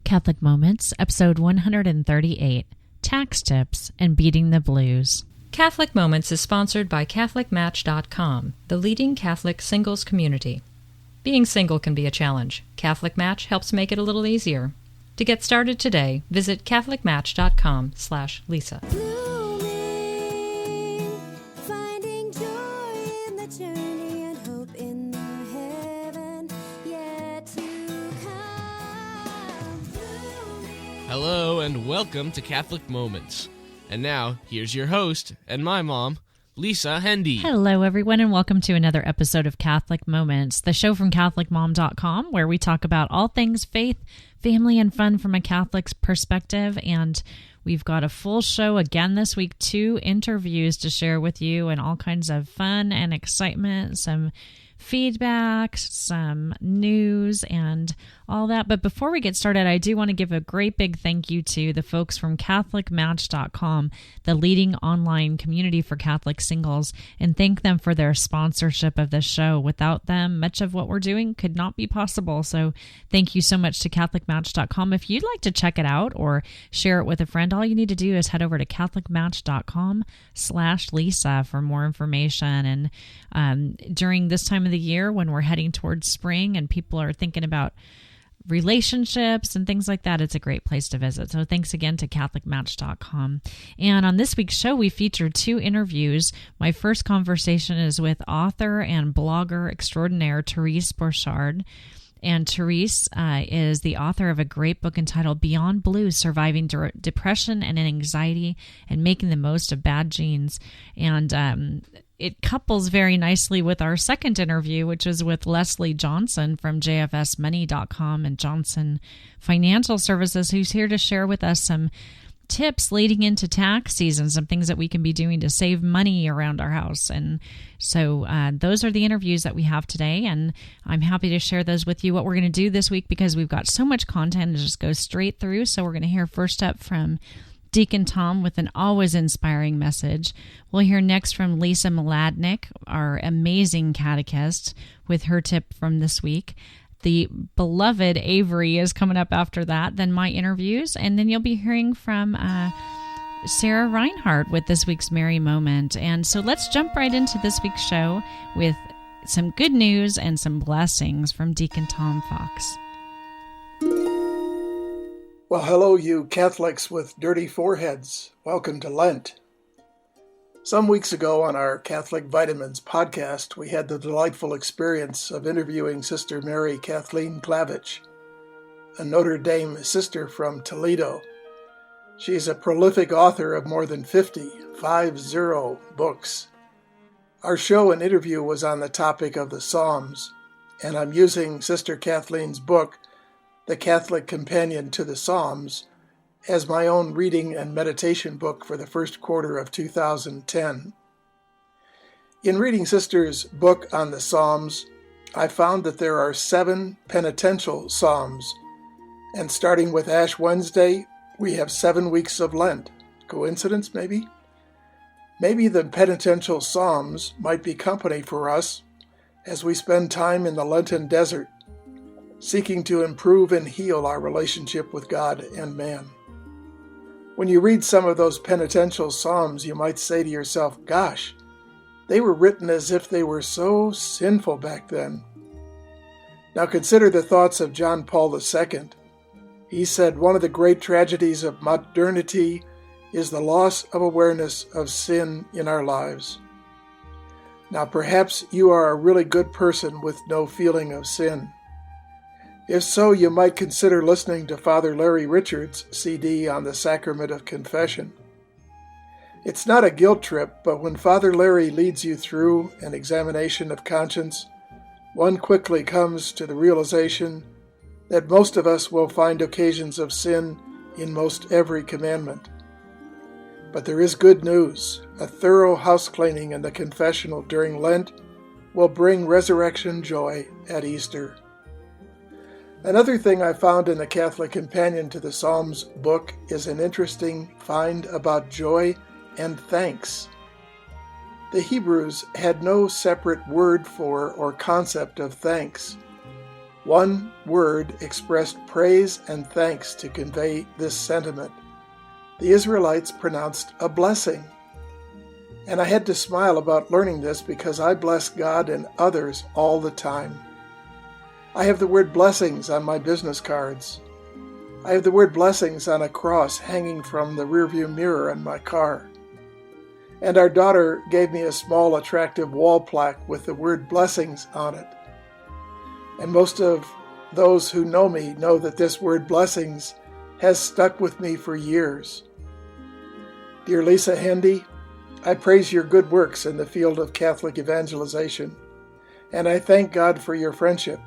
Catholic Moments, episode 138, Tax Tips and Beating the Blues. Catholic Moments is sponsored by CatholicMatch.com, the leading Catholic singles community. Being single can be a challenge. Catholic Match helps make it a little easier. To get started today, visit CatholicMatch.com/Lisa. Hello and welcome to Catholic Moments. And now, here's your host and my mom, Lisa Hendy. Hello, everyone, and welcome to another episode of Catholic Moments, the show from CatholicMom.com, where we talk about all things faith, family, and fun from a Catholic's perspective. And we've got a full show again this week, 2 interviews to share with you, and all kinds of fun and excitement, some feedback, some news, and all that. But before we get started, I do want to give a great big thank you to the folks from CatholicMatch.com, the leading online community for Catholic singles, and thank them for their sponsorship of this show. Without them, much of what we're doing could not be possible. So thank you so much to CatholicMatch.com. If you'd like to check it out or share it with a friend, all you need to do is head over to CatholicMatch.com/Lisa for more information. And during this time of the year, when we're heading towards spring and people are thinking about relationships and things like that, it's a great place to visit. So thanks again to CatholicMatch.com. And on this week's show, we featured 2 interviews. My first conversation is with author and blogger extraordinaire Therese Borchard. And Therese is the author of a great book entitled Beyond Blues, Surviving Depression and Anxiety and Making the Most of Bad Genes. And it couples very nicely with our second interview, which is with Lesley Johnson from JFSmoney.com and Johnson Financial Services, who's here to share with us some tips leading into tax season, some things that we can be doing to save money around our house. And so those are the interviews that we have today, and I'm happy to share those with you. What we're going to do this week, because we've got so much content, is just go straight through. So we're going to hear first up from Deacon Tom with an always inspiring message. We'll hear next from Lisa Mladnick, our amazing catechist, with her tip from this week. The beloved Avery is coming up after that, then my interviews, and then you'll be hearing from Sarah Reinhardt with this week's Merry Moment. And so let's jump right into this week's show with some good news and some blessings from Deacon Tom Fox. Well, hello, you Catholics with dirty foreheads. Welcome to Lent. Some weeks ago on our Catholic Vitamins podcast, we had the delightful experience of interviewing Sister Mary Kathleen Klavich, a Notre Dame sister from Toledo. She is a prolific author of more than 50 books. Our show and interview was on the topic of the Psalms, and I'm using Sister Kathleen's book, The Catholic Companion to the Psalms, as my own reading and meditation book for the first quarter of 2010. In reading Sister's book on the Psalms, I found that there are 7 penitential psalms, and starting with Ash Wednesday, we have 7 weeks of Lent. Coincidence, maybe? Maybe the penitential psalms might be company for us as we spend time in the Lenten desert, seeking to improve and heal our relationship with God and man. When you read some of those penitential psalms, you might say to yourself, gosh, they were written as if they were so sinful back then. Now consider the thoughts of John Paul II. He said, one of the great tragedies of modernity is the loss of awareness of sin in our lives. Now perhaps you are a really good person with no feeling of sin. If so, you might consider listening to Father Larry Richards' CD on the Sacrament of Confession. It's not a guilt trip, but when Father Larry leads you through an examination of conscience, one quickly comes to the realization that most of us will find occasions of sin in most every commandment. But there is good news. A thorough house cleaning in the confessional during Lent will bring resurrection joy at Easter. Another thing I found in the Catholic Companion to the Psalms book is an interesting find about joy and thanks. The Hebrews had no separate word for or concept of thanks. One word expressed praise and thanks to convey this sentiment. The Israelites pronounced a blessing. And I had to smile about learning this because I bless God and others all the time. I have the word blessings on my business cards. I have the word blessings on a cross hanging from the rearview mirror in my car. And our daughter gave me a small attractive wall plaque with the word blessings on it. And most of those who know me know that this word blessings has stuck with me for years. Dear Lisa Hendy, I praise your good works in the field of Catholic evangelization, and I thank God for your friendship.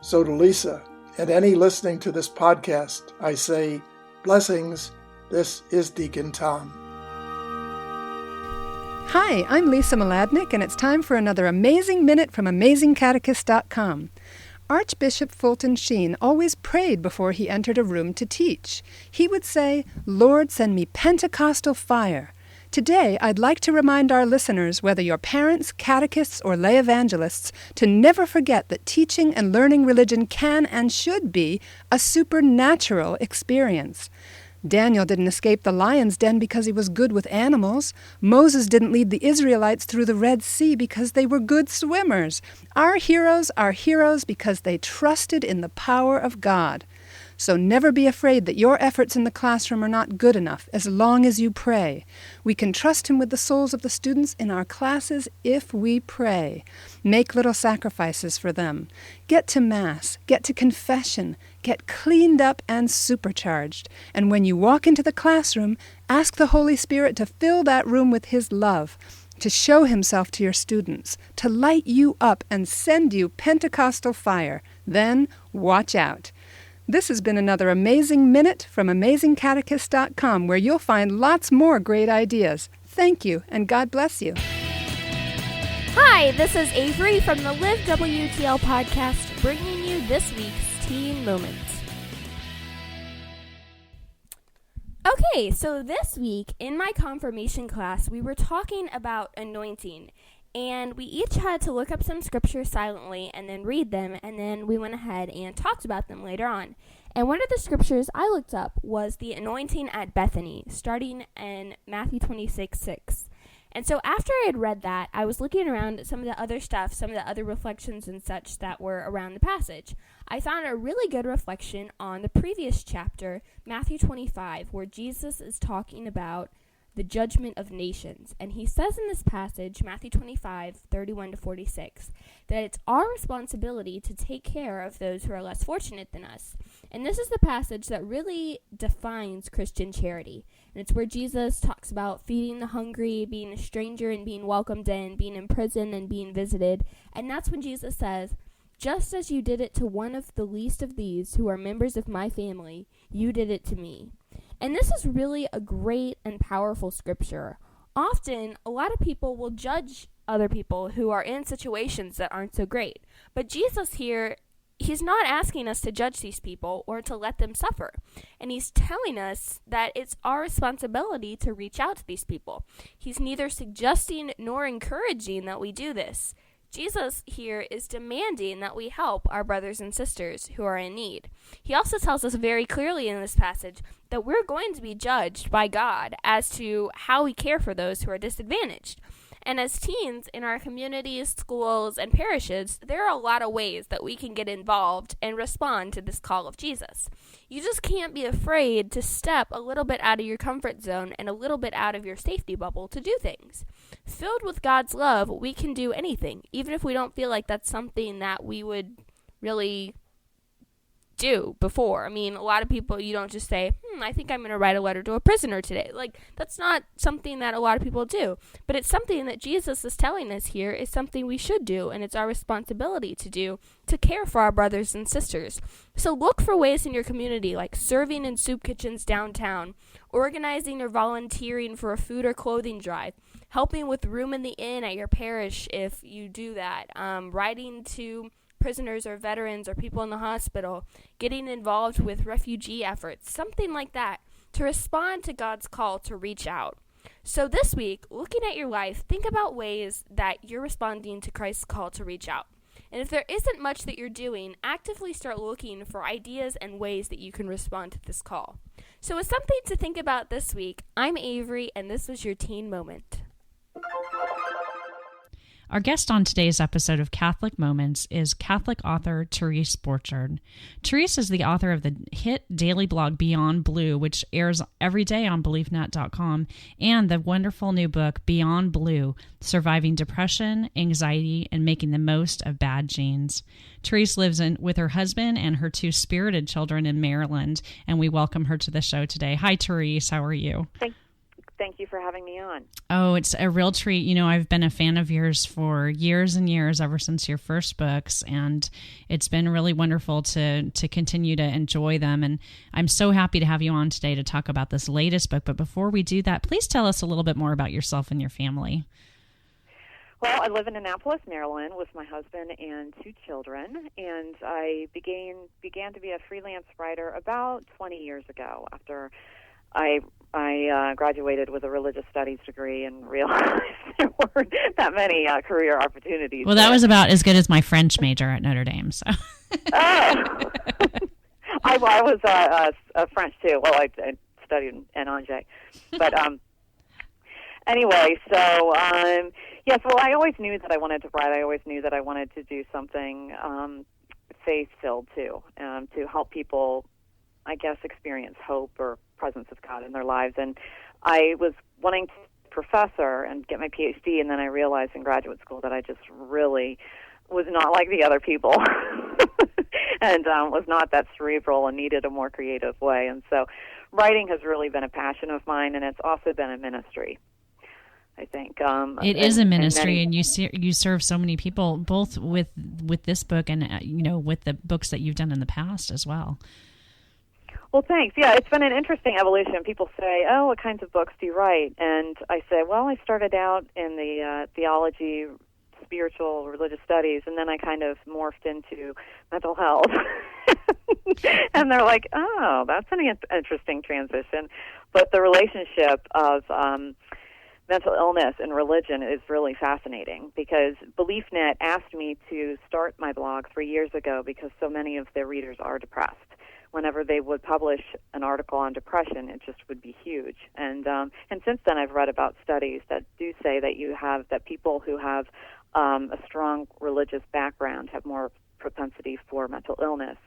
So to Lisa and any listening to this podcast, I say, blessings. This is Deacon Tom. Hi, I'm Lisa Mladnick, and it's time for another Amazing Minute from AmazingCatechist.com. Archbishop Fulton Sheen always prayed before he entered a room to teach. He would say, "Lord, send me Pentecostal fire." Today, I'd like to remind our listeners, whether you're parents, catechists, or lay evangelists, to never forget that teaching and learning religion can and should be a supernatural experience. Daniel didn't escape the lion's den because he was good with animals. Moses didn't lead the Israelites through the Red Sea because they were good swimmers. Our heroes are heroes because they trusted in the power of God. So never be afraid that your efforts in the classroom are not good enough as long as you pray. We can trust Him with the souls of the students in our classes if we pray. Make little sacrifices for them. Get to Mass. Get to confession. Get cleaned up and supercharged. And when you walk into the classroom, ask the Holy Spirit to fill that room with His love, to show Himself to your students, to light you up and send you Pentecostal fire. Then watch out. This has been another Amazing Minute from AmazingCatechist.com, where you'll find lots more great ideas. Thank you, and God bless you. Hi, this is Avery from the Live WTL podcast, bringing you this week's Teen Moment. Okay, so this week in my confirmation class, we were talking about anointing. And we each had to look up some scriptures silently and then read them, and then we went ahead and talked about them later on. And one of the scriptures I looked up was the anointing at Bethany, starting in Matthew 26:6. And so after I had read that, I was looking around at some of the other stuff, some of the other reflections and such that were around the passage. I found a really good reflection on the previous chapter, Matthew 25, where Jesus is talking about the judgment of nations. And he says in this passage, Matthew 25:31-46, that it's our responsibility to take care of those who are less fortunate than us. And this is the passage that really defines Christian charity. And it's where Jesus talks about feeding the hungry, being a stranger and being welcomed in, being in prison and being visited. And that's when Jesus says, "Just as you did it to one of the least of these who are members of my family, you did it to me." And this is really a great and powerful scripture. Often, a lot of people will judge other people who are in situations that aren't so great. But Jesus here, he's not asking us to judge these people or to let them suffer. And he's telling us that it's our responsibility to reach out to these people. He's neither suggesting nor encouraging that we do this. Jesus here is demanding that we help our brothers and sisters who are in need. He also tells us very clearly in this passage that we're going to be judged by God as to how we care for those who are disadvantaged. And as teens in our communities, schools, and parishes, there are a lot of ways that we can get involved and respond to this call of Jesus. You just can't be afraid to step a little bit out of your comfort zone and a little bit out of your safety bubble to do things. Filled with God's love, we can do anything, even if we don't feel like that's something that we would really do before. I mean, a lot of people, you don't just say, I think I'm going to write a letter to a prisoner today. Like, that's not something that a lot of people do. But it's something that Jesus is telling us here is something we should do, and it's our responsibility to do, to care for our brothers and sisters. So look for ways in your community, like serving in soup kitchens downtown, organizing or volunteering for a food or clothing drive, helping with room in the inn at your parish if you do that, writing to prisoners or veterans or people in the hospital, getting involved with refugee efforts, something like that, to respond to God's call to reach out. So this week, looking at your life, think about ways that you're responding to Christ's call to reach out. And if there isn't much that you're doing, actively start looking for ideas and ways that you can respond to this call. So with something to think about this week, I'm Avery, and this was your Teen Moment. Our guest on today's episode of Catholic Moments is Catholic author Therese Borchard. Therese is the author of the hit daily blog Beyond Blue, which airs every day on BeliefNet.com, and the wonderful new book Beyond Blue, Surviving Depression, Anxiety, and Making the Most of Bad Genes. Therese lives with her husband and her 2 spirited children in Maryland, and we welcome her to the show today. Hi, Therese. How are you? Thank you for having me on. Oh, it's a real treat. You know, I've been a fan of yours for years and years, ever since your first books, and it's been really wonderful to continue to enjoy them. And I'm so happy to have you on today to talk about this latest book. But before we do that, please tell us a little bit more about yourself and your family. Well, I live in Annapolis, Maryland, with my husband and 2 children, and I began to be a freelance writer about 20 years ago after I graduated with a religious studies degree and realized there weren't that many career opportunities. Well, that was about as good as my French major at Notre Dame. So, I was a French too. Well, I studied in Angers, but anyway. So yes. Well, I always knew that I wanted to write. I always knew that I wanted to do something faith-filled too, to help people, I guess, experience hope or presence of God in their lives. And I was wanting to be a professor and get my PhD, and then I realized in graduate school that I just really was not like the other people and was not that cerebral and needed a more creative way. And so writing has really been a passion of mine, and it's also been a ministry, I think. It is a ministry, and you serve so many people, both with this book and with the books that you've done in the past as well. Well, thanks. Yeah, it's been an interesting evolution. People say, "Oh, what kinds of books do you write?" And I say, "Well, I started out in the theology, spiritual, religious studies, and then I kind of morphed into mental health." And they're like, "Oh, that's an interesting transition." But the relationship of mental illness and religion is really fascinating, because BeliefNet asked me to start my blog 3 years ago because so many of their readers are depressed. Whenever they would publish an article on depression, it just would be huge. And since then, I've read about studies that do say that people who have a strong religious background have more propensity for mental illness.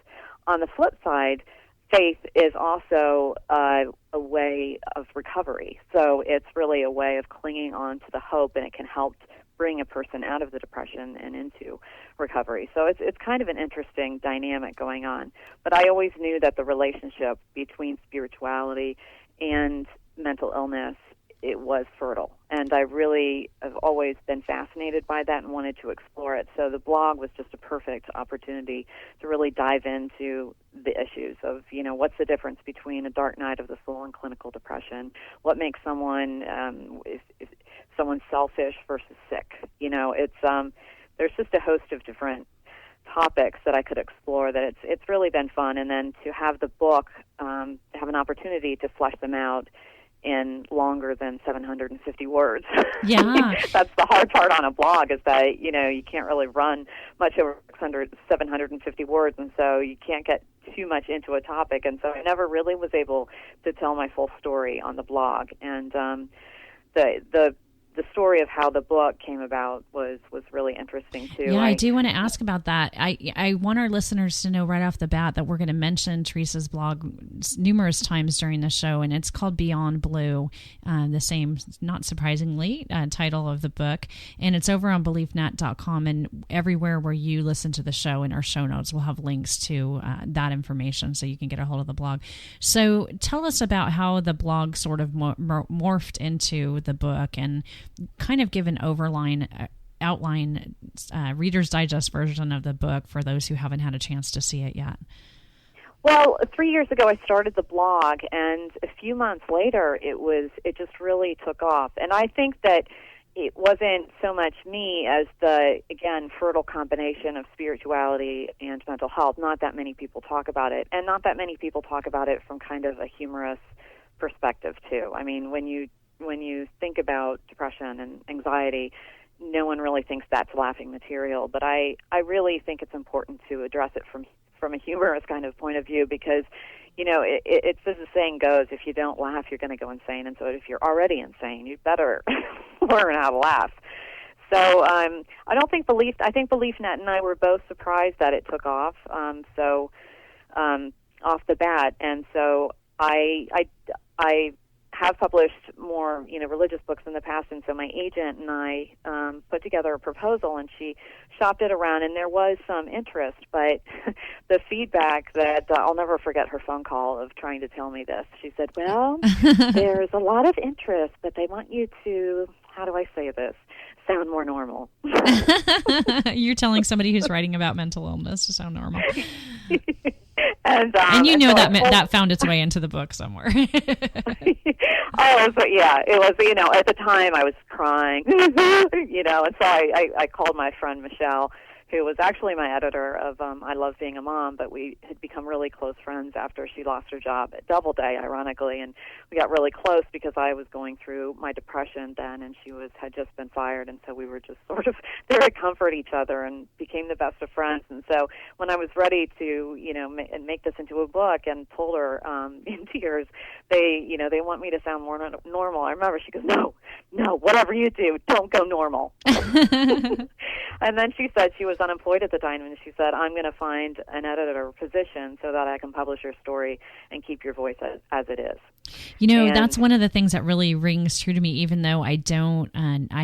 On the flip side, faith is also a way of recovery. So it's really a way of clinging on to the hope, and it can help bring a person out of the depression and into recovery. So it's kind of an interesting dynamic going on. But I always knew that the relationship between spirituality and mental illness, it was fertile. And I really have always been fascinated by that and wanted to explore it. So the blog was just a perfect opportunity to really dive into the issues of, what's the difference between a dark night of the soul and clinical depression? What makes someone, is someone selfish versus sick? There's just a host of different topics that I could explore that it's really been fun. And then to have the book, have an opportunity to flesh them out in longer than 750 words. Yeah. That's the hard part on a blog, is that, you can't really run much over 750 words, and so you can't get too much into a topic. And so I never really was able to tell my full story on the blog. And the story of how the book came about was really interesting too. Yeah, I do want to ask about that. I want our listeners to know right off the bat that we're going to mention Therese's blog numerous times during the show, and it's called Beyond Blue, the same, not surprisingly, title of the book, and it's over on BeliefNet.com, and everywhere where you listen to the show in our show notes, we'll have links to that information so you can get a hold of the blog. So tell us about how the blog sort of morphed into the book, and kind of give an outline, Reader's Digest version of the book for those who haven't had a chance to see it yet. Well, 3 years ago I started the blog, and a few months later it just really took off. And I think that it wasn't so much me as the, again, fertile combination of spirituality and mental health. Not that many people talk about it, and not that many people talk about it from kind of a humorous perspective too. I mean, when you think about depression and anxiety, no one really thinks that's laughing material, but I really think it's important to address it from a humorous kind of point of view, because, it's as the saying goes, if you don't laugh, you're going to go insane, and so if you're already insane, you better learn how to laugh. So I think BeliefNet and I were both surprised that it took off off the bat, and so I have published more, religious books in the past, and so my agent and I put together a proposal, and she shopped it around, and there was some interest, but the feedback that I'll never forget her phone call of trying to tell me this. She said, well, there's a lot of interest, but they want you to, how do I say this, sound more normal. You're telling somebody who's writing about mental illness to sound normal. And that found its way into the book somewhere. It was, at the time I was crying, and so I called my friend Michelle, who was actually my editor of I Love Being a Mom, but we had become really close friends after she lost her job at Doubleday, ironically, and we got really close because I was going through my depression then, and she had just been fired, and so we were just sort of there to comfort each other and became the best of friends. And so when I was ready to, make this into a book and told her in tears, they want me to sound more normal. I remember she goes, no, whatever you do, don't go normal. And then she said she was unemployed at the time, and she said, I'm going to find an editor position so that I can publish your story and keep your voice as it is. That's one of the things that really rings true to me, even though I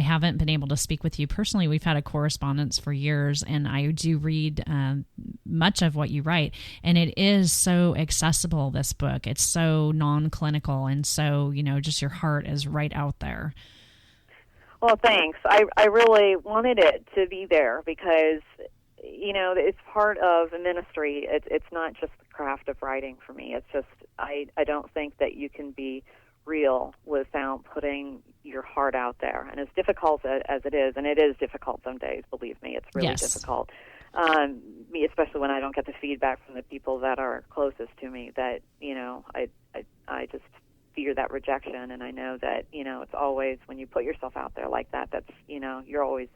haven't been able to speak with you personally. We've had a correspondence for years, and I do read much of what you write, and it is so accessible, this book. It's so non-clinical, and so, just your heart is right out there. Well, thanks. I really wanted it to be there because, it's part of a ministry. It's not just the craft of writing for me. It's just, I don't think that you can be real without putting your heart out there. And as difficult as it is, and it is difficult some days, believe me, it's really difficult. Especially when I don't get the feedback from the people that are closest to me, that, I just fear that rejection, and I know that it's always when you put yourself out there like that, that's you're always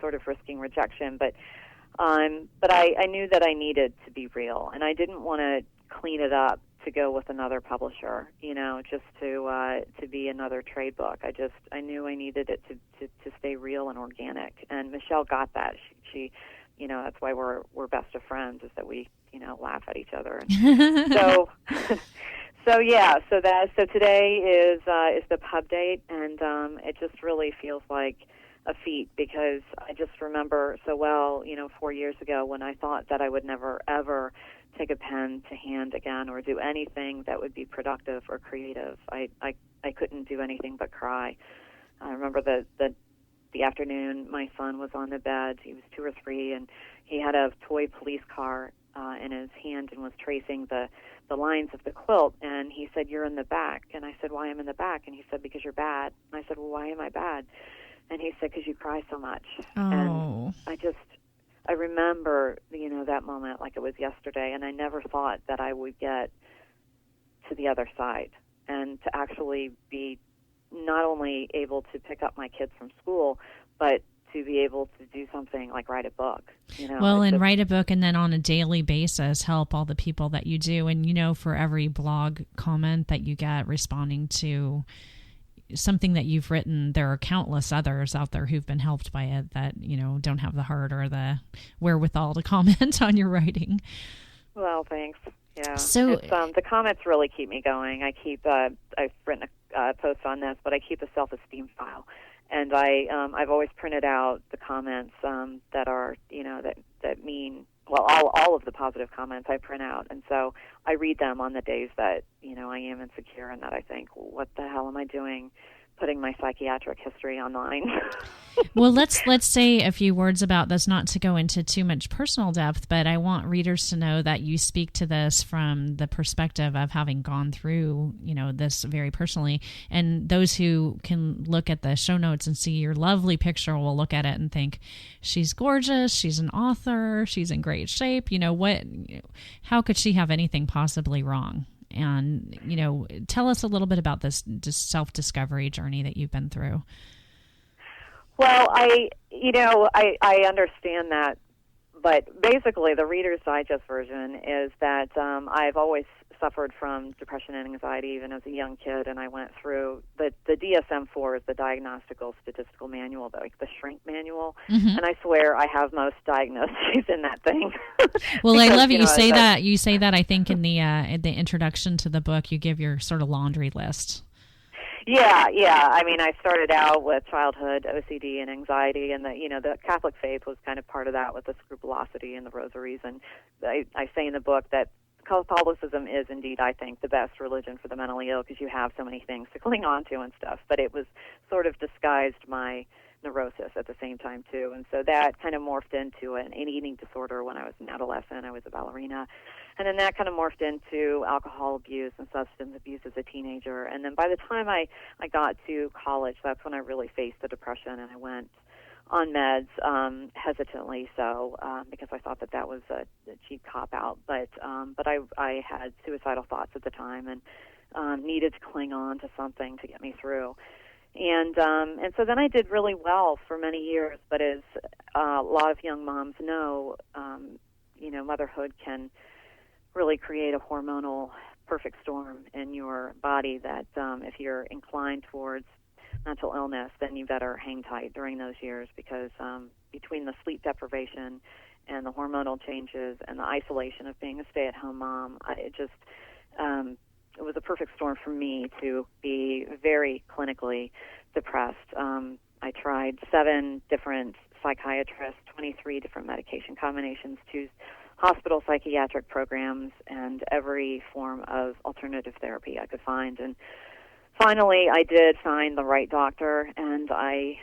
sort of risking rejection. But I knew that I needed to be real, and I didn't want to clean it up to go with another publisher, just to be another trade book. I knew I needed it to stay real and organic, and Michelle got that. She that's why we're best of friends, is that we laugh at each other. And So today is the pub date, and it just really feels like a feat, because I just remember so well, 4 years ago when I thought that I would never ever take a pen to hand again or do anything that would be productive or creative. I couldn't do anything but cry. I remember the afternoon my son was on the bed. He was 2 or 3, and he had a toy police car in his hand and was tracing the lines of the quilt, and he said, "You're in the back." And I said, "Why am I in the back?" And he said, "Because you're bad." And I said, "Well, why am I bad?" And he said, "Because you cry so much." Oh. And I remember, that moment like it was yesterday, and I never thought that I would get to the other side and to actually be not only able to pick up my kids from school, but to be able to do something like write a book. Write a book, and then on a daily basis help all the people that you do. And, for every blog comment that you get responding to something that you've written, there are countless others out there who've been helped by it that, don't have the heart or the wherewithal to comment on your writing. Well, thanks. Yeah. So the comments really keep me going. I've written a post on this, but I keep a self-esteem file. And I've always printed out the comments that are, that mean, well, all of the positive comments I print out. And so I read them on the days that, I am insecure and that I think, what the hell am I doing putting my psychiatric history online? Well, let's say a few words about this, not to go into too much personal depth, but I want readers to know that you speak to this from the perspective of having gone through, this very personally. And those who can look at the show notes and see your lovely picture will look at it and think, she's gorgeous, she's an author, she's in great shape. How could she have anything possibly wrong? And, tell us a little bit about this self-discovery journey that you've been through. Well, I understand that, but basically the Reader's Digest version is that I've always suffered from depression and anxiety even as a young kid, and I went through the DSM-4 is the Diagnostical Statistical Manual, like the shrink manual, and I swear I have most diagnoses in that thing. Well, Because, I love it. You know, say that. You say that. I think in the introduction to the book, you give your sort of laundry list. Yeah. I mean, I started out with childhood OCD and anxiety, and the Catholic faith was kind of part of that with the scrupulosity and the rosaries. And I say in the book that Catholicism is indeed, I think, the best religion for the mentally ill because you have so many things to cling on to and stuff. But it was sort of disguised my neurosis at the same time too, and so that kind of morphed into an eating disorder when I was an adolescent. I was a ballerina, and then that kind of morphed into alcohol abuse and substance abuse as a teenager. And then by the time I got to college, that's when I really faced the depression, and I went on meds, hesitantly so, because I thought that was a cheap cop-out. But I had suicidal thoughts at the time and needed to cling on to something to get me through. And so then I did really well for many years, but as a lot of young moms know, motherhood can really create a hormonal perfect storm in your body that if you're inclined towards mental illness, then you better hang tight during those years because between the sleep deprivation and the hormonal changes and the isolation of being a stay-at-home mom, it was a perfect storm for me to be very clinically depressed. I tried 7 different psychiatrists, 23 different medication combinations, 2 hospital psychiatric programs, and every form of alternative therapy I could find. And finally, I did find the right doctor, and I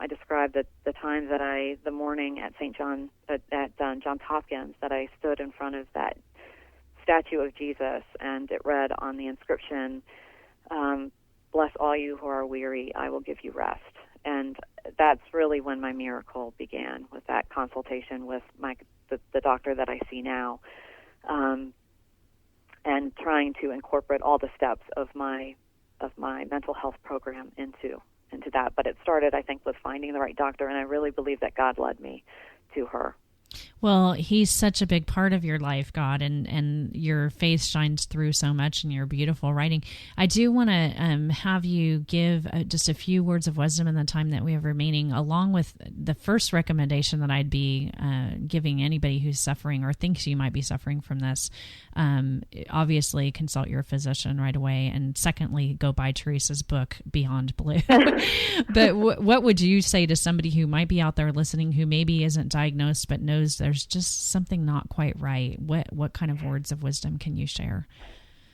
described the time that the morning at St. John, at Johns Hopkins, that I stood in front of that statue of Jesus, and it read on the inscription, "Bless all you who are weary, I will give you rest." And that's really when my miracle began, with that consultation with the doctor that I see now, and trying to incorporate all the steps of my mental health program into that. But it started, I think, with finding the right doctor, and I really believe that God led me to her. Well, he's such a big part of your life, God, and your faith shines through so much in your beautiful writing. I do want to have you give just a few words of wisdom in the time that we have remaining, along with the first recommendation that I'd be giving anybody who's suffering or thinks you might be suffering from this. Obviously, consult your physician right away, and secondly, go buy Teresa's book, Beyond Blue. But what would you say to somebody who might be out there listening who maybe isn't diagnosed but knows there's just something not quite right? What kind of words of wisdom can you share?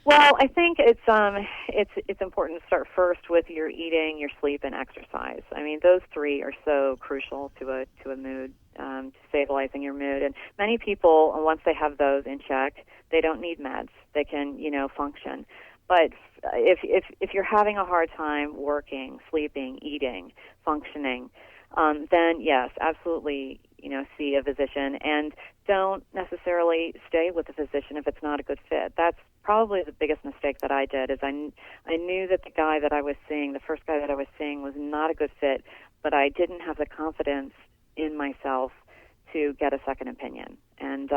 Well, I think it's important to start first with your eating, your sleep, and exercise. I mean, those 3 are so crucial to a mood, to stabilizing your mood. And many people, once they have those in check, they don't need meds. They can, function. But if you're having a hard time working, sleeping, eating, functioning, then yes, absolutely, see a physician, and don't necessarily stay with a physician if it's not a good fit. That's probably the biggest mistake that I did, is I knew that the guy that I was seeing, the first guy that I was seeing, was not a good fit, but I didn't have the confidence in myself to get a second opinion. And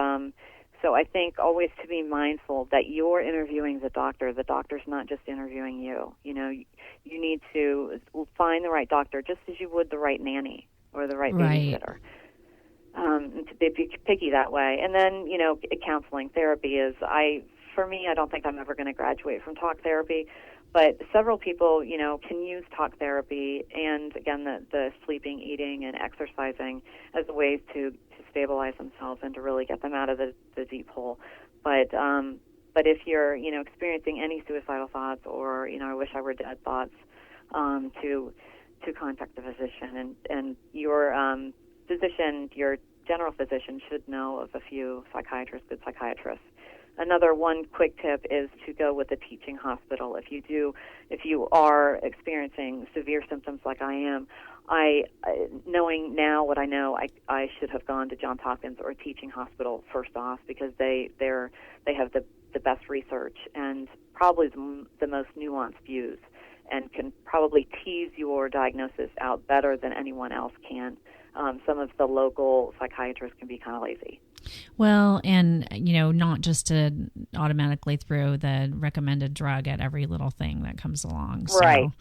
so I think always to be mindful that you're interviewing the doctor. The doctor's not just interviewing you. You need to find the right doctor just as you would the right nanny or the right babysitter. To be picky that way. And then, counseling therapy is, for me, I don't think I'm ever going to graduate from talk therapy, but several people, can use talk therapy and, again, the sleeping, eating, and exercising as ways to stabilize themselves and to really get them out of the deep hole. But if you're, experiencing any suicidal thoughts or, I wish I were dead thoughts, to contact the physician. And your physician, your general physician, should know of a few good psychiatrists. Another one quick tip is to go with a teaching hospital. If you are experiencing severe symptoms like I am, knowing now what I know, I should have gone to Johns Hopkins or a teaching hospital first off, because they have the best research and probably the most nuanced views and can probably tease your diagnosis out better than anyone else can. Some of the local psychiatrists can be kind of lazy. Well, and, not just to automatically throw the recommended drug at every little thing that comes along. So.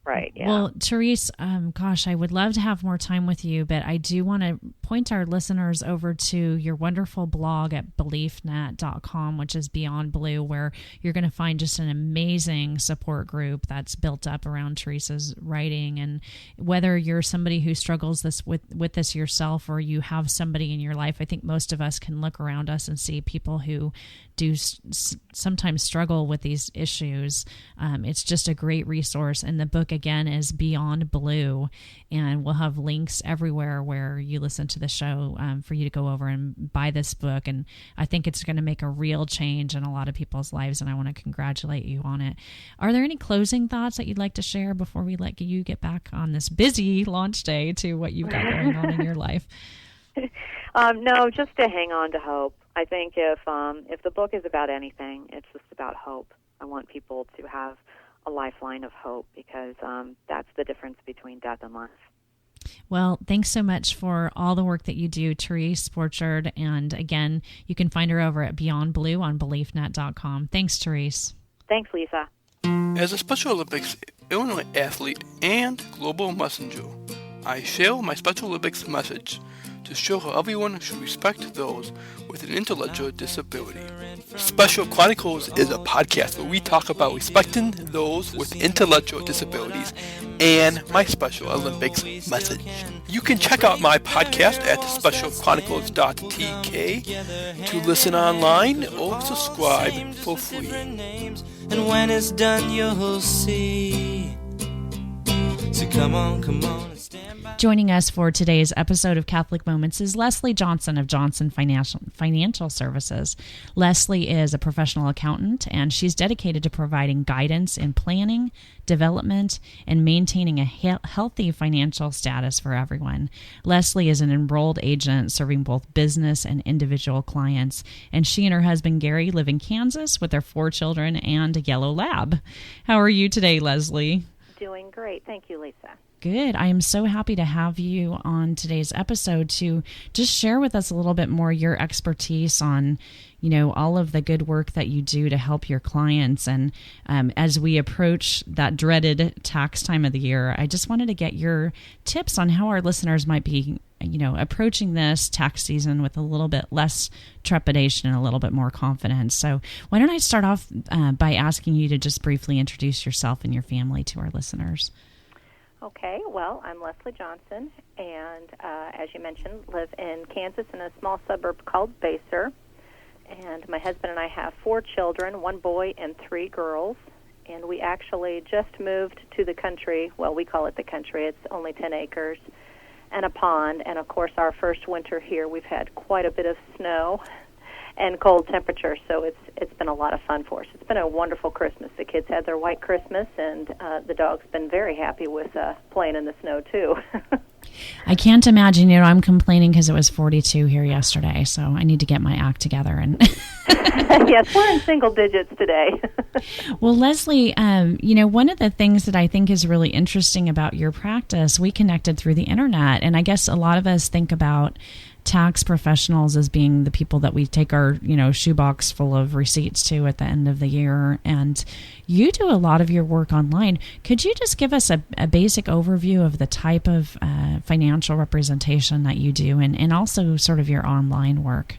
Right, yeah. Well, Therese, gosh, I would love to have more time with you, but I do want to point our listeners over to your wonderful blog at beliefnet.com, which is Beyond Blue, where you're going to find just an amazing support group that's built up around Therese's writing. And whether you're somebody who struggles with this yourself, or you have somebody in your life, I think most of us can look around us and see people who do sometimes struggle with these issues. It's just a great resource. And the book, again, is Beyond Blue, and we'll have links everywhere where you listen to the show for you to go over and buy this book. And I think it's going to make a real change in a lot of people's lives, and I want to congratulate you on it. Are there any closing thoughts that you'd like to share before we let you get back on this busy launch day to what you've got going on in your life? No, just to hang on to hope. I think if the book is about anything, it's just about hope. I want people to have a lifeline of hope, because that's the difference between death and life. Well, thanks so much for all the work that you do, Therese Borchard. And again, you can find her over at Beyond Blue on BeliefNet.com. Thanks, Therese. Thanks, Lisa. As a Special Olympics Illinois athlete and global messenger, I share my Special Olympics message to show how everyone should respect those with an intellectual disability. Special Chronicles is a podcast where we talk about respecting those with intellectual disabilities and my Special Olympics message. You can check out my podcast at specialchronicles.tk to listen online or subscribe for free. And when it's done, you'll see. So come on. Joining us for today's episode of Catholic Moments is Lesley Johnson of Johnson Financial Services. Lesley is a professional accountant, and she's dedicated to providing guidance in planning, development, and maintaining a healthy financial status for everyone. Lesley is an enrolled agent serving both business and individual clients, and she and her husband Gary live in Kansas with their 4 children and a yellow lab. How are you today, Lesley? Doing great. Thank you, Lisa. Good. I am so happy to have you on today's episode to just share with us a little bit more your expertise on, all of the good work that you do to help your clients. And as we approach that dreaded tax time of the year, I just wanted to get your tips on how our listeners might be, approaching this tax season with a little bit less trepidation and a little bit more confidence. So why don't I start off by asking you to just briefly introduce yourself and your family to our listeners? Okay, well, I'm Lesley Johnson, and as you mentioned, live in Kansas in a small suburb called Baser. And my husband and I have 4 children, 1 boy and 3 girls. And we actually just moved to the country. Well, we call it the country. It's only 10 acres and a pond. And, of course, our first winter here, we've had quite a bit of snow and cold temperatures, so it's been a lot of fun for us. It's been a wonderful Christmas. The kids had their white Christmas, and the dog's been very happy with playing in the snow, too. I can't imagine, I'm complaining because it was 42 here yesterday, so I need to get my act together. And yes, we're in single digits today. Well, Lesley, one of the things that I think is really interesting about your practice, we connected through the internet, and I guess a lot of us think about tax professionals as being the people that we take our, shoebox full of receipts to at the end of the year. And you do a lot of your work online. Could you just give us a basic overview of the type of financial representation that you do and also sort of your online work?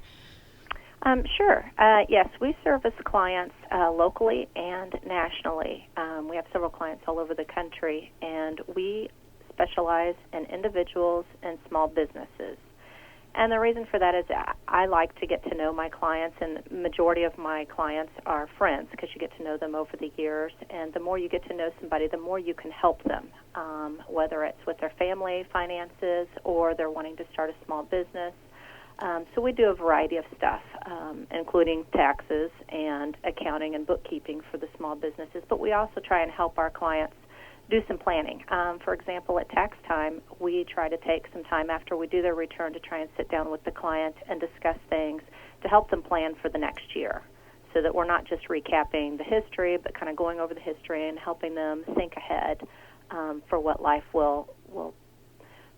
Sure. Yes, we service clients locally and nationally. We have several clients all over the country, and we specialize in individuals and small businesses. And the reason for that is I like to get to know my clients, and the majority of my clients are friends because you get to know them over the years. And the more you get to know somebody, the more you can help them, whether it's with their family finances or they're wanting to start a small business. So we do a variety of stuff, including taxes and accounting and bookkeeping for the small businesses. But we also try and help our clients do some planning. For example, at tax time, we try to take some time after we do their return to try and sit down with the client and discuss things to help them plan for the next year. so that we're not just recapping the history, but kind of going over the history and helping them think ahead for what life will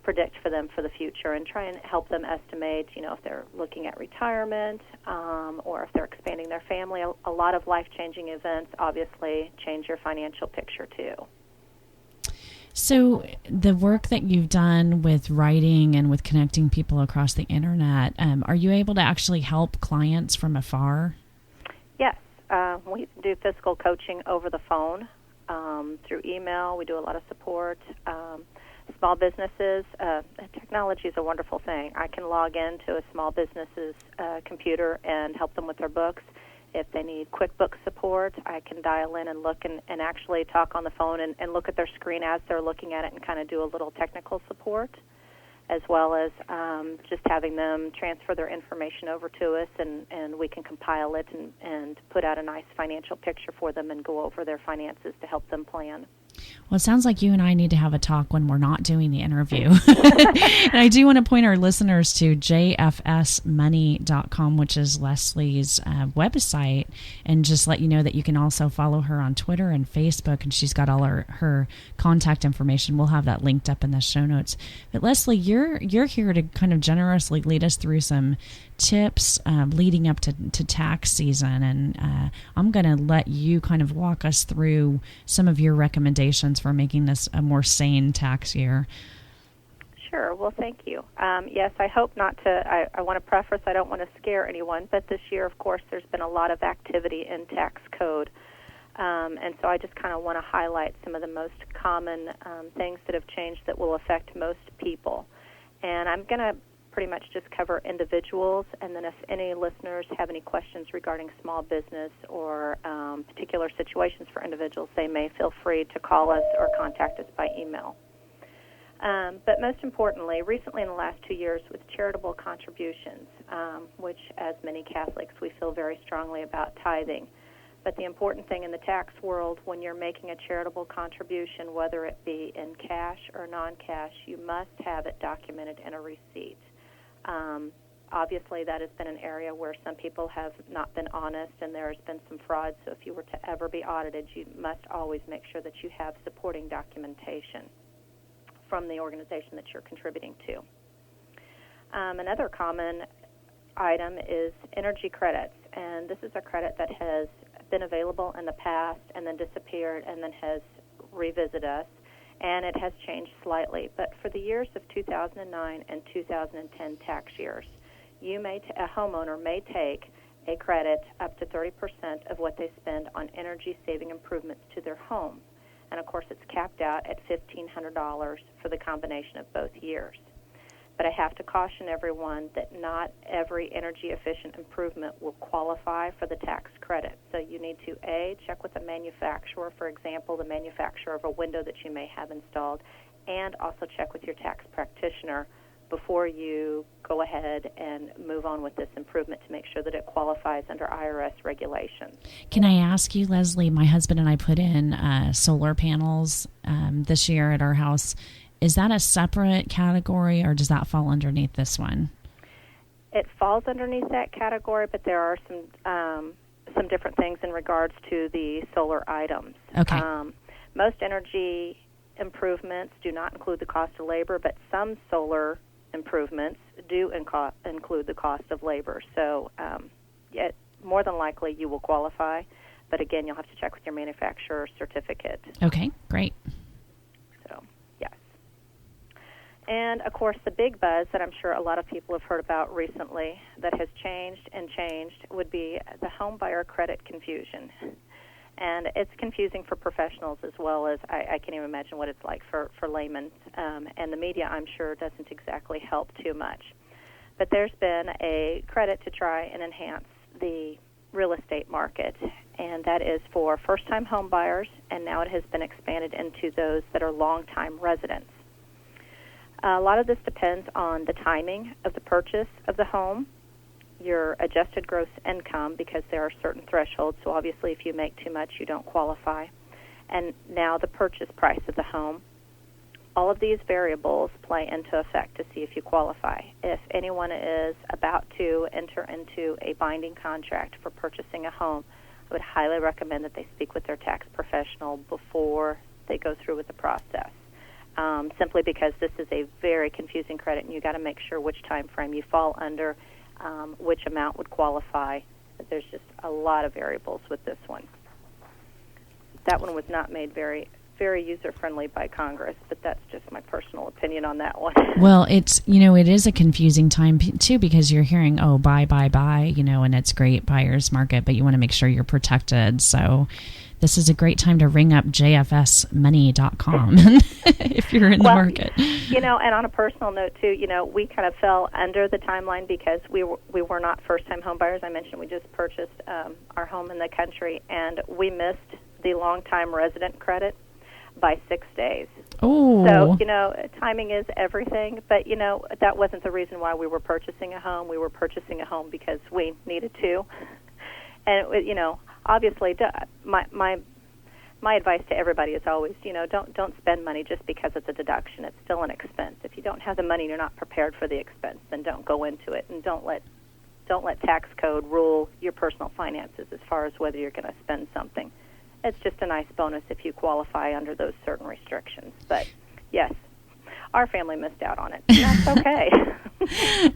predict for them for the future, and try and help them estimate, if they're looking at retirement or if they're expanding their family. A lot of life-changing events obviously change your financial picture too. So the work that you've done with writing and with connecting people across the internet, are you able to actually help clients from afar? Yes. We do physical coaching over the phone, through email. We do a lot of support. Small businesses, technology is a wonderful thing. I can log into a small business's computer and help them with their books. If they need QuickBooks support, I can dial in and look and actually talk on the phone and look at their screen as they're looking at it and kind of do a little technical support, as well as just having them transfer their information over to us, and we can compile it and put out a nice financial picture for them and go over their finances to help them plan. Well, it sounds like you and I need to have a talk when we're not doing the interview. And I do want to point our listeners to jfsmoney.com, which is Lesley's website, and just let you know that you can also follow her on Twitter and Facebook, and she's got all her contact information. We'll have that linked up in the show notes. But Lesley, you're here to kind of generously lead us through some tips leading up to tax season, and I'm going to let you kind of walk us through some of your recommendations for making this a more sane tax year. Sure. Well, thank you. Yes, I hope not to, I want to preface, I don't want to scare anyone, but this year, of course, there's been a lot of activity in tax code. And so I just kind of want to highlight some of the most common things that have changed that will affect most people. And I'm going to pretty much just cover individuals, and then if any listeners have any questions regarding small business or particular situations for individuals, they may feel free to call us or contact us by email. But most importantly, recently in the last 2 years with charitable contributions, which as many Catholics we feel very strongly about tithing. But the important thing in the tax world, when you're making a charitable contribution, whether it be in cash or non-cash, you must have it documented in a receipt. Obviously, that has been an area where some people have not been honest, and there has been some fraud. So if you were to ever be audited, you must always make sure that you have supporting documentation from the organization that you're contributing to. Another common item is energy credits, and this is a credit that has been available in the past and then disappeared and then has revisited us, and it has changed slightly. But for the years of 2009 and 2010 tax years, a homeowner may take a credit up to 30% of what they spend on energy-saving improvements to their home. And, of course, it's capped out at $1,500 for the combination of both years. But I have to caution everyone that not every energy-efficient improvement will qualify for the tax credit. So you need to, A, check with the manufacturer, for example, the manufacturer of a window that you may have installed, and also check with your tax practitioner before you go ahead and move on with this improvement to make sure that it qualifies under IRS regulations. Can I ask you, Lesley, my husband and I put in solar panels this year at our house. Is that a separate category, or does that fall underneath this one? It falls underneath that category, but there are some different things in regards to the solar items. Okay. Most energy improvements do not include the cost of labor, but some solar improvements do include the cost of labor. So more than likely you will qualify, but again, you'll have to check with your manufacturer's certificate. Okay, great. So, yes. And, of course, the big buzz that I'm sure a lot of people have heard about recently that has changed would be the home buyer credit confusion. And it's confusing for professionals as well as I can't even imagine what it's like for laymen. And the media, I'm sure, doesn't exactly help too much. But there's been a credit to try and enhance the real estate market, and that is for first-time home buyers, and now it has been expanded into those that are long-time residents. A lot of this depends on the timing of the purchase of the home, your adjusted gross income, because there are certain thresholds, so obviously if you make too much, you don't qualify, and now the purchase price of the home. all of these variables play into effect to see if you qualify. If anyone is about to enter into a binding contract for purchasing a home, I would highly recommend that they speak with their tax professional before they go through with the process. Simply because this is a very confusing credit, and you've got to make sure which time frame you fall under, which amount would qualify. There's just a lot of variables with this one. That one was not made very user-friendly by Congress, but that's just my personal opinion on that one. Well, it is a confusing time, too, because you're hearing, buy, and it's great, buyer's market, but you want to make sure you're protected. So this is a great time to ring up jfsmoney.com if you're in the market. And on a personal note, too, we kind of fell under the timeline because we were not first-time home buyers. I mentioned we just purchased our home in the country, and we missed the long-time resident credit by 6 days. Oh. So, timing is everything, but, that wasn't the reason why we were purchasing a home. We were purchasing a home because we needed to. And, obviously, my advice to everybody is always, don't spend money just because it's a deduction. It's still an expense. If you don't have the money and you're not prepared for the expense, then don't go into it, and don't let tax code rule your personal finances as far as whether you're going to spend something. It's just a nice bonus if you qualify under those certain restrictions. But, yes, our family missed out on it, and that's okay.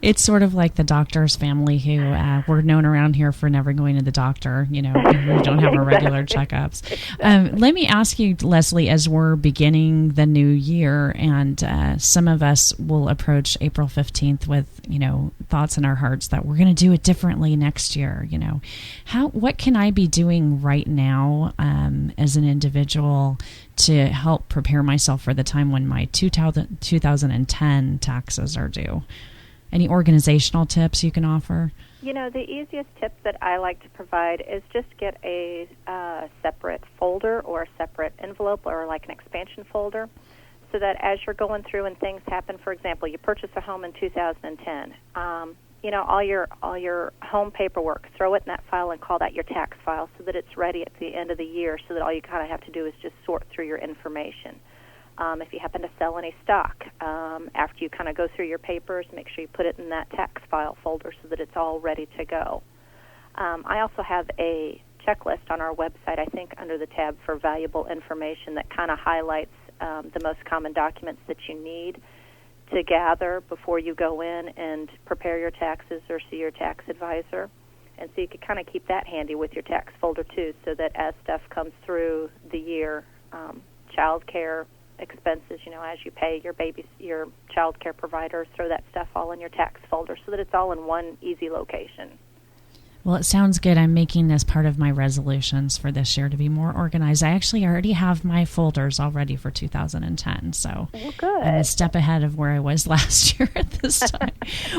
It's sort of like the doctor's family who we're known around here for never going to the doctor, who don't have our regular checkups. Exactly. Let me ask you, Lesley, as we're beginning the new year, and some of us will approach April 15th with, thoughts in our hearts that we're going to do it differently next year. What can I be doing right now as an individual to help prepare myself for the time when my 2010 taxes are due? Any organizational tips you can offer? The easiest tip that I like to provide is just get a separate folder or a separate envelope or like an expansion folder, so that as you're going through and things happen, for example, you purchase a home in 2010, all your home paperwork, throw it in that file and call that your tax file so that it's ready at the end of the year, so that all you kind of have to do is just sort through your information. If you happen to sell any stock, after you kind of go through your papers, make sure you put it in that tax file folder so that it's all ready to go. I also have a checklist on our website, I think under the tab for valuable information, that kind of highlights the most common documents that you need to gather before you go in and prepare your taxes or see your tax advisor. And so you can kind of keep that handy with your tax folder, too, so that as stuff comes through the year, child care expenses, as you pay your child care providers, throw that stuff all in your tax folder so that it's all in one easy location. Well, it sounds good. I'm making this part of my resolutions for this year to be more organized. I actually already have my folders all ready for 2010, so good. I'm a step ahead of where I was last year at this time.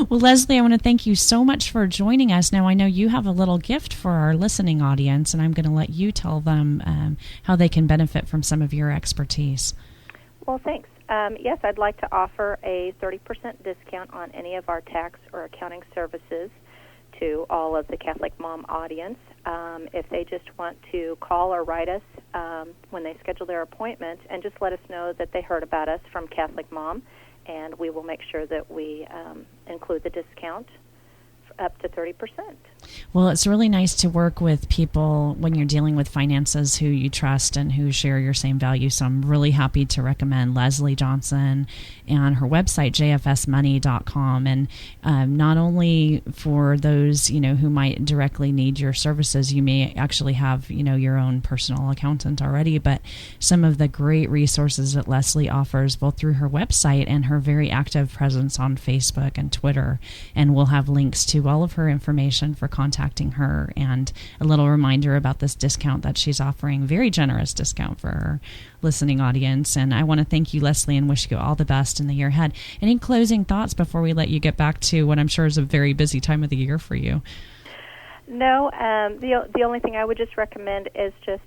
Well, Lesley, I want to thank you so much for joining us. Now, I know you have a little gift for our listening audience, and I'm going to let you tell them how they can benefit from some of your expertise. Well, thanks. Yes, I'd like to offer a 30% discount on any of our tax or accounting services to all of the Catholic Mom audience. If they just want to call or write us when they schedule their appointment and just let us know that they heard about us from Catholic Mom, and we will make sure that we include the discount up to 30%. Well, it's really nice to work with people when you're dealing with finances who you trust and who share your same values. So I'm really happy to recommend Lesley Johnson and her website, jfsmoney.com. And not only for those, who might directly need your services, you may actually have, your own personal accountant already, but some of the great resources that Lesley offers, both through her website and her very active presence on Facebook and Twitter. And we'll have links to all of her information for contacting her, and a little reminder about this discount that she's offering, very generous discount for her listening audience. And I want to thank you, Lesley, and wish you all the best in the year ahead. Any closing thoughts before we let you get back to what I'm sure is a very busy time of the year for you? No, the only thing I would just recommend is just,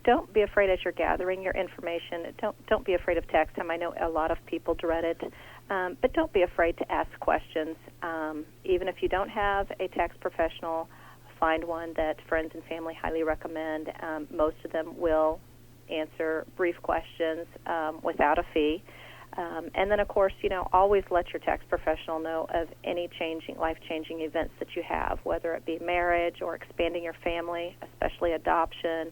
don't be afraid as you're gathering your information. Don't be afraid of tax time. I know a lot of people dread it, but don't be afraid to ask questions. Even if you don't have a tax professional, find one that friends and family highly recommend. Most of them will answer brief questions without a fee. And then, of course, always let your tax professional know of any life-changing events that you have, whether it be marriage or expanding your family, especially adoption,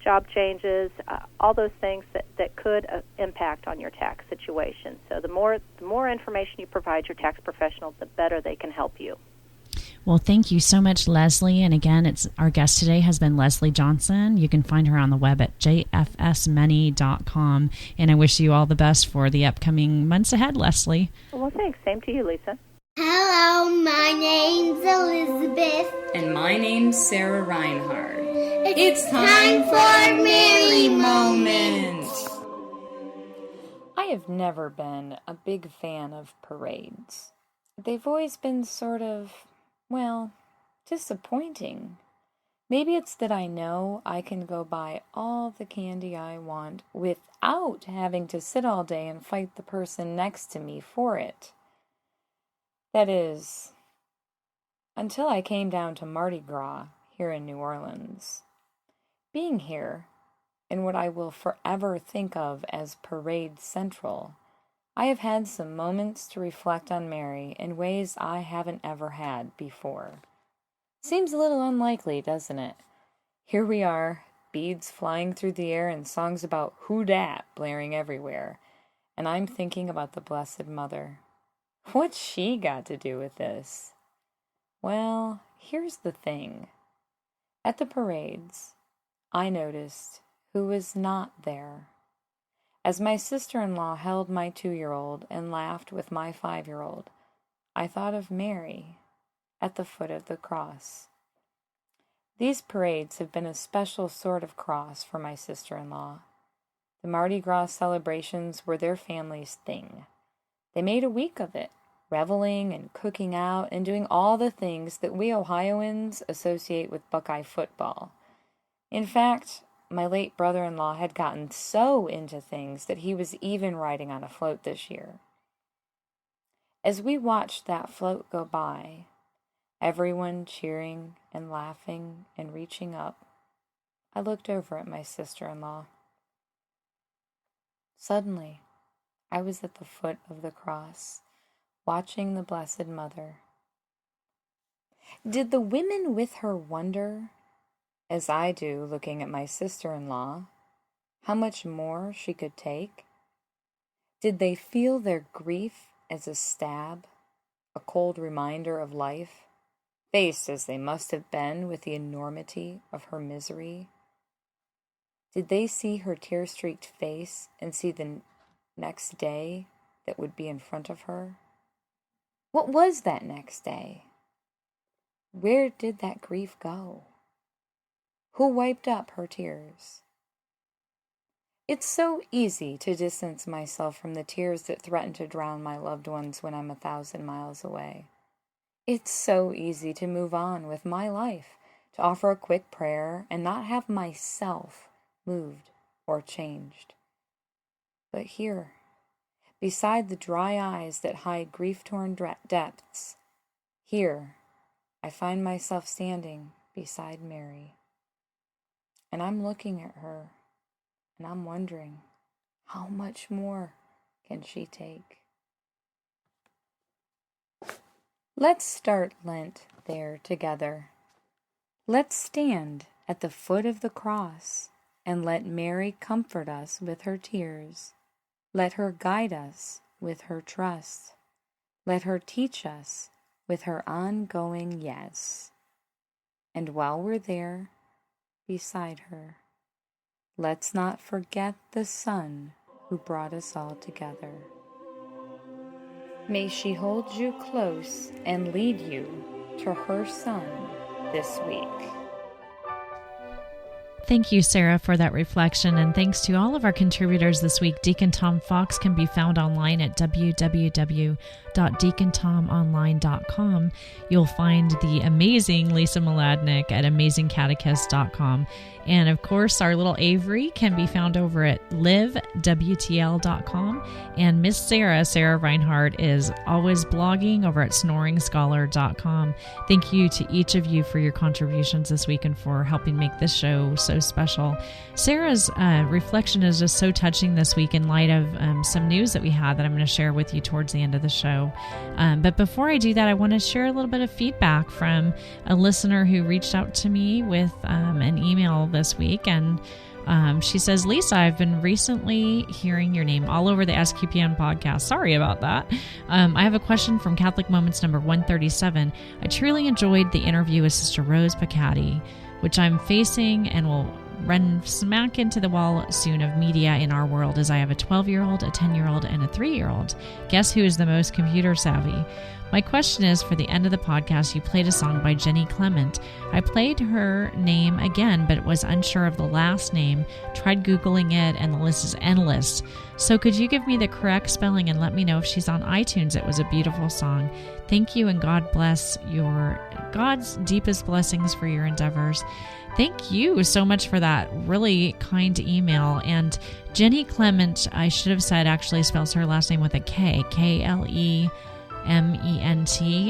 job changes, all those things that could impact on your tax situation. So the more information you provide your tax professional, the better they can help you. Well, thank you so much, Lesley. And again, our guest today has been Lesley Johnson. You can find her on the web at jfsmoney.com. And I wish you all the best for the upcoming months ahead, Lesley. Well, thanks. Same to you, Lisa. Hello, my name's Elizabeth. And my name's Sarah Reinhardt. It's time for Mary Moment. I have never been a big fan of parades. They've always been sort of, disappointing. Maybe it's that I know I can go buy all the candy I want without having to sit all day and fight the person next to me for it. That is, until I came down to Mardi Gras here in New Orleans. Being here, in what I will forever think of as Parade Central, I have had some moments to reflect on Mary in ways I haven't ever had before. Seems a little unlikely, doesn't it? Here we are, beads flying through the air and songs about who dat blaring everywhere, and I'm thinking about the Blessed Mother. What's she got to do with this? Well, here's the thing. At the parades, I noticed who was not there. As my sister-in-law held my 2-year-old and laughed with my 5-year-old, I thought of Mary at the foot of the cross. These parades have been a special sort of cross for my sister-in-law. The Mardi Gras celebrations were their family's thing. They made a week of it, reveling and cooking out and doing all the things that we Ohioans associate with Buckeye football. In fact, my late brother-in-law had gotten so into things that he was even riding on a float this year. As we watched that float go by, everyone cheering and laughing and reaching up, I looked over at my sister-in-law. Suddenly, I was at the foot of the cross, watching the Blessed Mother. Did the women with her wonder, as I do looking at my sister-in-law, how much more she could take? Did they feel their grief as a stab, a cold reminder of life, faced as they must have been with the enormity of her misery? Did they see her tear-streaked face and see the next day that would be in front of her? What was that next day? Where did that grief go? Who wiped up her tears? It's so easy to distance myself from the tears that threaten to drown my loved ones when I'm 1,000 miles away. It's so easy to move on with my life, to offer a quick prayer and not have myself moved or changed. But here, beside the dry eyes that hide grief-torn depths, here I find myself standing beside Mary. And I'm looking at her, and I'm wondering, how much more can she take? Let's start Lent there together. Let's stand at the foot of the cross and let Mary comfort us with her tears. Let her guide us with her trust. Let her teach us with her ongoing yes. And while we're there, beside her, let's not forget the Son who brought us all together. May she hold you close and lead you to her Son this week. Thank you, Sarah, for that reflection, and thanks to all of our contributors this week. Deacon Tom Fox can be found online at www.deacontomonline.com. You'll find the amazing Lisa Mladnick at amazingcatechist.com. And of course, our little Avery can be found over at livewtl.com. And Miss Sarah Reinhardt, is always blogging over at snoringscholar.com. Thank you to each of you for your contributions this week and for helping make this show so so special. Sarah's reflection is just so touching this week in light of some news that we had that I'm going to share with you towards the end of the show. But before I do that, I want to share a little bit of feedback from a listener who reached out to me with an email this week. And she says, Lisa, I've been recently hearing your name all over the SQPN podcast. Sorry about that. I have a question from Catholic Moments number 137. I truly enjoyed the interview with Sister Rose Picatti, which I'm facing and will run smack into the wall soon of media in our world, as I have a 12-year-old, a 10-year-old, and a 3-year-old. Guess who is the most computer savvy? My question is, for the end of the podcast, you played a song by Jenny Clement. I played her name again, but was unsure of the last name, tried Googling it, and the list is endless. So could you give me the correct spelling and let me know if she's on iTunes? It was a beautiful song. Thank you, and God bless God's deepest blessings for your endeavors. Thank you so much for that really kind email. And Jenny Clement, I should have said, actually spells her last name with a K, K-L-E-M-E-N-T,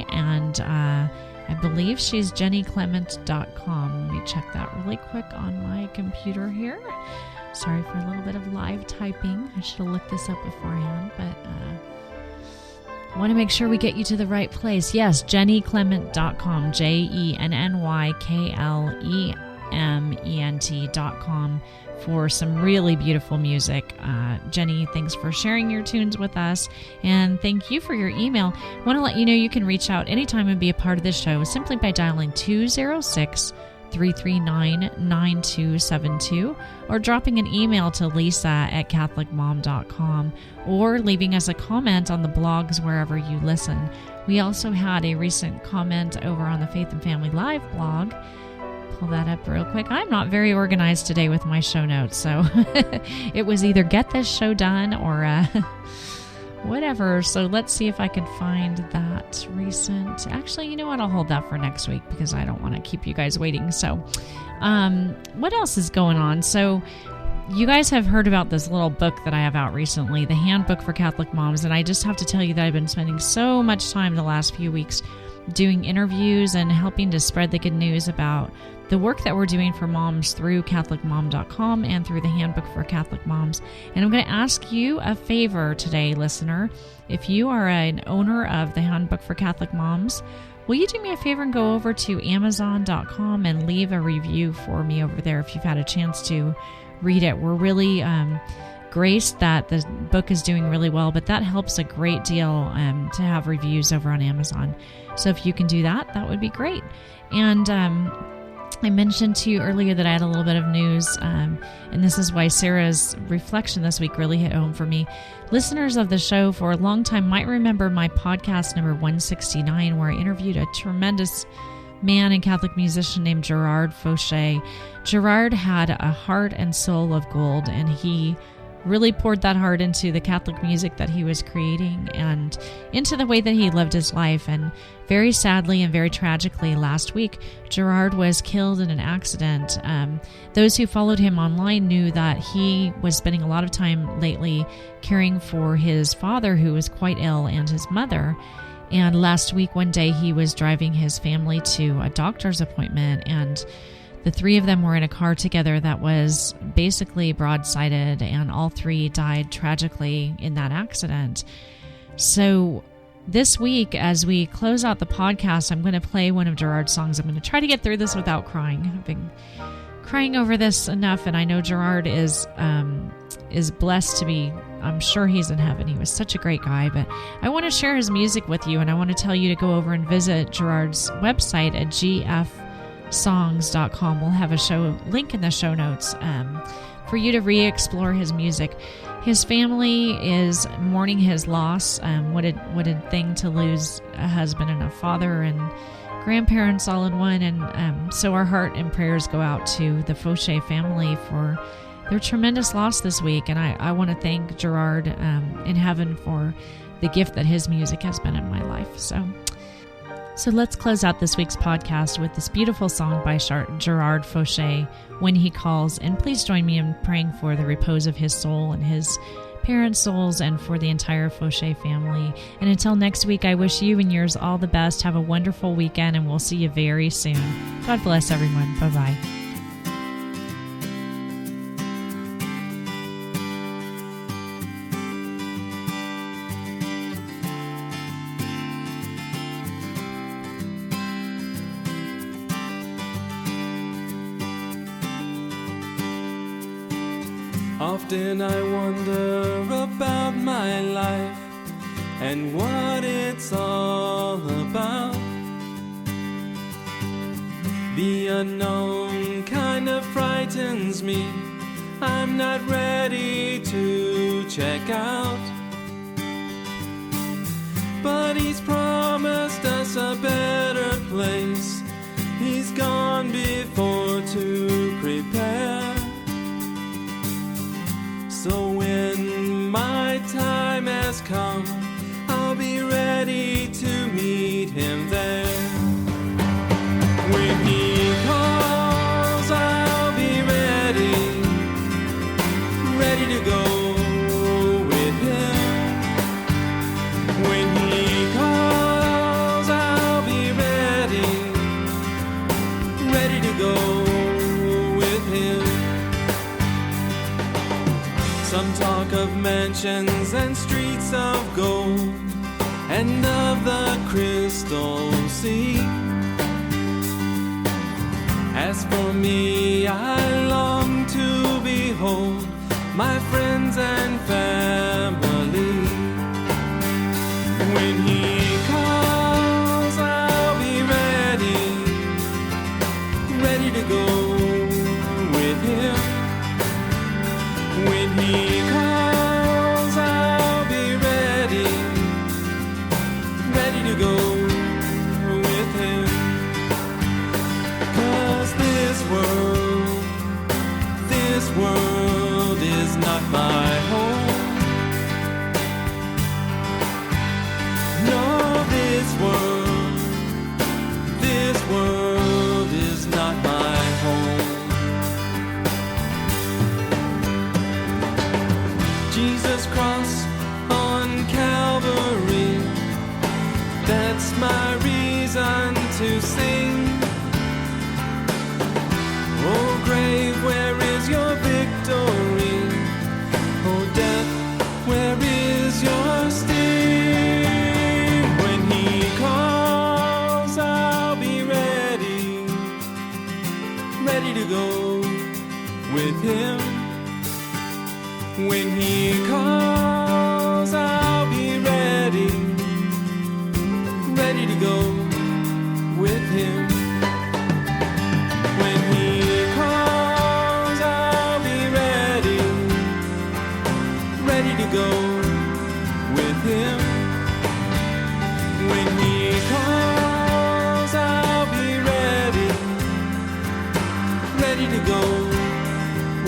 and I believe she's jennyclement.com. Let me check that really quick on my computer here. Sorry for a little bit of live typing. I should have looked this up beforehand, but I want to make sure we get you to the right place. Yes, jennyclement.com, JennyClement.com for some really beautiful music. Jenny, thanks for sharing your tunes with us, and thank you for your email. I want to let you know you can reach out anytime and be a part of this show simply by dialing 206-339-9272 or dropping an email to lisa@catholicmom.com or leaving us a comment on the blogs wherever you listen. We also had a recent comment over on the Faith and Family Live blog. Pull that up real quick. I'm not very organized today with my show notes, so it was either get this show done or whatever. So let's see if I can find that recent. Actually, you know what? I'll hold that for next week because I don't want to keep you guys waiting. So what else is going on? So you guys have heard about this little book that I have out recently, the Handbook for Catholic Moms, and I just have to tell you that I've been spending so much time the last few weeks doing interviews and helping to spread the good news about the work that we're doing for moms through CatholicMom.com and through the Handbook for Catholic Moms. And I'm going to ask you a favor today, listener. If you are an owner of the Handbook for Catholic Moms, will you do me a favor and go over to Amazon.com and leave a review for me over there if you've had a chance to read it. We're really graced that the book is doing really well, but that helps a great deal to have reviews over on Amazon. So if you can do that, that would be great. And I mentioned to you earlier that I had a little bit of news, and this is why Sarah's reflection this week really hit home for me. Listeners of the show for a long time might remember my podcast number 169, where I interviewed a tremendous man and Catholic musician named Gerard Fauché. Gerard had a heart and soul of gold, and he really poured that heart into the Catholic music that he was creating and into the way that he lived his life. And very sadly and very tragically, last week, Gerard was killed in an accident. Those who followed him online knew that he was spending a lot of time lately caring for his father, who was quite ill, and his mother. And last week, one day, he was driving his family to a doctor's appointment, and the three of them were in a car together that was basically broadsided, and all three died tragically in that accident. So this week, as we close out the podcast, I'm going to play one of Gerard's songs. I'm going to try to get through this without crying. I've been crying over this enough, and I know Gerard is blessed to be, I'm sure he's in heaven. He was such a great guy, but I want to share his music with you, and I want to tell you to go over and visit Gerard's website at gfsongs.com. We'll have a link in the show notes for you to re-explore his music. His family is mourning his loss. What a thing to lose a husband and a father and grandparents all in one. And so our heart and prayers go out to the Fauché family for their tremendous loss this week. And I want to thank Gerard in heaven for the gift that his music has been in my life. So let's close out this week's podcast with this beautiful song by Gerard Fauché, When He Calls. And please join me in praying for the repose of his soul and his parents' souls and for the entire Fauché family. And until next week, I wish you and yours all the best. Have a wonderful weekend, and we'll see you very soon. God bless everyone. Bye-bye. Often I wonder about my life and what it's all about. The unknown kind of frightens me. I'm not ready to check out. But He's promised us a better place. He's gone before to prepare. So when my time has come, I'll be ready to meet Him there. When He calls, I'll be ready, ready to go with Him. When He calls, I'll be ready, ready to go with Him. Some talk of mansions and streets of gold and of the crystal sea. As for me, I long to behold my friends and family. When He calls, I'll be ready, ready to go with Him. When He calls, I'll be ready, ready to go with Him. 'Cause this world is not my home. No, this world is not my home. Jesus' cross on Calvary, that's my reason to sing. Oh grave, where is your victory? Oh death, where is your sting? When He calls, I'll be ready, ready to go with Him. When He calls, I'll be ready, ready to go with Him. When He calls, I'll be ready, ready to go with Him. When He calls, I'll be ready, ready to go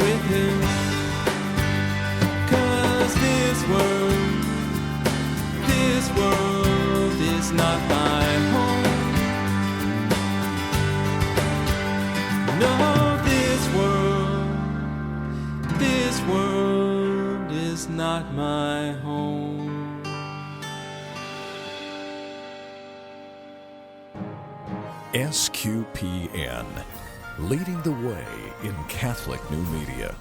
with Him. 'Cause this world is not my home. No, this world is not my home. SQPN, leading the way in Catholic new media.